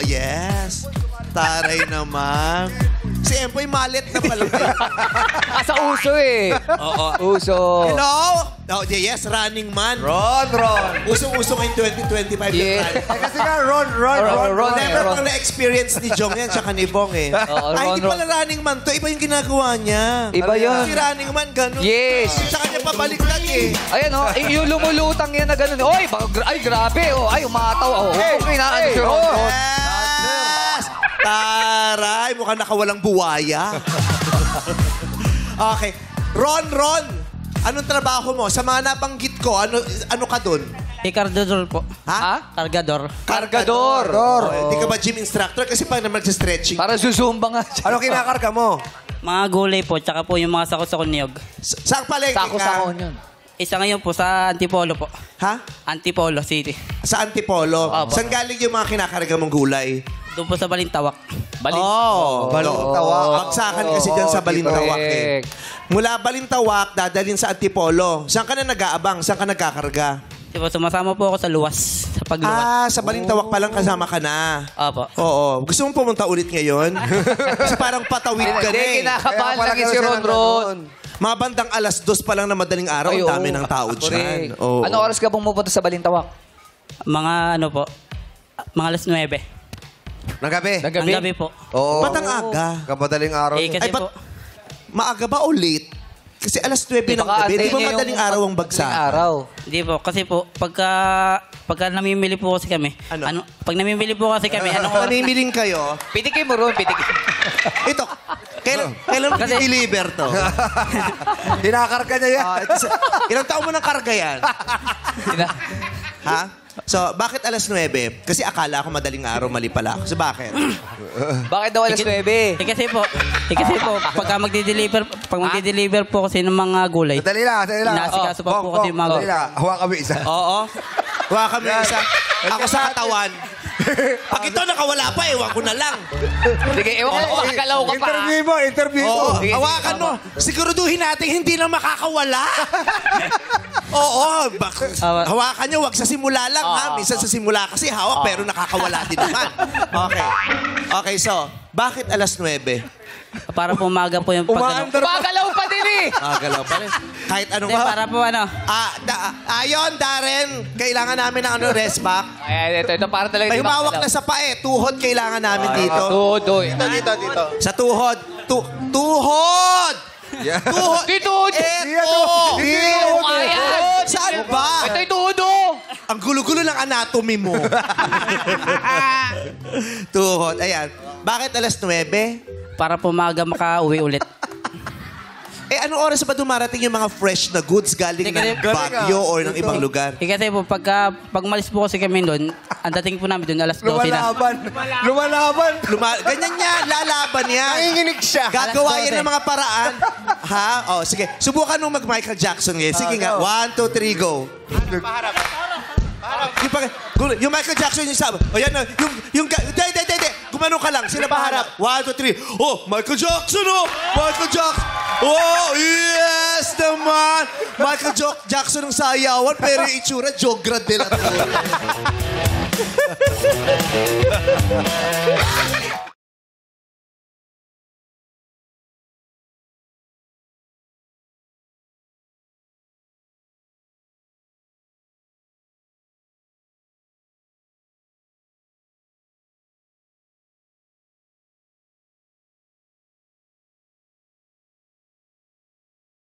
Yes. Taray naman. Si Empoy malit na pala. Sa uso eh. Oo. Uso. Hello? Oh, yes, running man. Ron. Usong-uso ngayong 2025 Yeah. Kasi nga, Ron. Never pang na-experience ni Jong yan, tsaka ni Bong eh. Ay, hindi pala running man to. Iba yung ginagawa niya. Iba yun. Si running man, ganun. Yes. Tsaka niya pabaliktad eh. Ayan o, yung lumulutang yan na gano'n. Oy, ay grabe. Oh, ay, umataw. Oh, okay na. Yes! Taray, mukhang nakawalang buwaya. Okay. Ron. Anong trabaho mo? Sa mga nabanggit ko, ano ka dun? Cargador po. Ha? Cargador. Cargador. Hindi ka ba gym instructor? Kasi pag naman stretching. Para susumba nga. Ano kinakarga mo? Mga gulay po, tsaka po yung mga sakot-sakot niyog. Saan palengke ka? Sako-sakon yun. Isa ngayon po sa Antipolo po. Ha? Antipolo City. Sa Antipolo. Opo. Saan galing yung mga kinakarga mong gulay? Doon po sa Balintawak. Balintawak. Bagsakan kasi dyan sa Balintawak eh. Correct. Mula Balintawak, dadalhin sa Antipolo. Saan ka na nag-aabang? Saan ka nagkakarga? Diba, sumasama po ako sa luwas. Sa pagluwas. Ah, sa Balintawak pa lang kasama ka na. Opo. Oo. Gusto mong pumunta ulit ngayon? Kasi parang patawid ka na Hindi, eh. kinakabahan lang yung si Ron. Mga bandang 2:00 pa lang na madaling araw, ang dami ng tao dyan. Oo. Ano oras ka pumupunta sa Balintawak? Mga ano po, mga alas 9. Ng gabi. Ang gabi po. Oo. Ba't ang aga? Kapadaling araw. Eh, kasi Ay, po, maaga ba o late? Kasi alas 9 ng gabi. Di ba madaling araw ang bagsa? Madaling araw. hindi po. Kasi po, pagka namimili po kasi kami. Ano? Pag namimili po kasi kami, anong oras na? Manimiling kayo. Pitikin mo ron, pitikin. Ito, kailan mo Kasi- deliver to? Kinakarga niya yan. Ilang taon mo ng karga yan? Ha? So, bakit alas 9? Kasi akala ko madaling araw, mali pala ako. So, bakit? Bakit daw alas 9? Kasi po, pagka magdi-deliver po kasi ng mga gulay. Dali lang. Inaasikaso pa po kasi yung mga Dali lang. Hawa kami isa. Oo. Huwag kami isa. Ako sa katawan. Pag ito nakawala pa, ewan ko na lang. Sige, ewan ko kung makakalaw ka pa. Interview mo. Oo, hawakan mo. Siguraduhin natin hindi na makakawala. Oo, hawakan nyo, wag sa simula lang ha. Minsan sa simula kasi hawak pero nakakawala din naman. Okay, so, bakit alas 9? Para po umaga po yung pagano. Makakalaw pa din eh. Galaw pa rin. Kahit anong... Hindi, para po ano. Ayon, Darren, kailangan namin ng rest back. Ay, ito para talaga. May humawak na sa pae. Tuhod kailangan namin dito. Todo. Dito. Sa tuhod. Tuhod! Yeah. Tuhod! Dito. Eto! Ayan. Saan ba? Ito'y todo. Ang gulo-gulo ng anatomy mo. Tuhod. Ayan. Bakit alas 9? Para po umaga makauwi ulit. Anong oras ba dumarating yung mga fresh na goods galing ng Baguio or ng ibang lugar? Kasi po, pag malis po kasi kami doon, ang dating po namin doon, alas 12 na. Lumalaban. Ganyan yan. Lalaban yan. Nanginginig siya. Gagawa yan ng mga paraan. Ha? O, sige. Subukan mo mag-Michael Jackson ngayon. Sige nga. 1, 2, 3, go. Yung Michael Jackson yung sabi. O yan na. Hindi. Gumano ka lang. Sila paharap. 1, 2, 3. Oh, Michael Jackson oh. Michael Jackson. Oh, yes naman. Michael Jackson ang sayawan pero yung itsura, Jograd nila.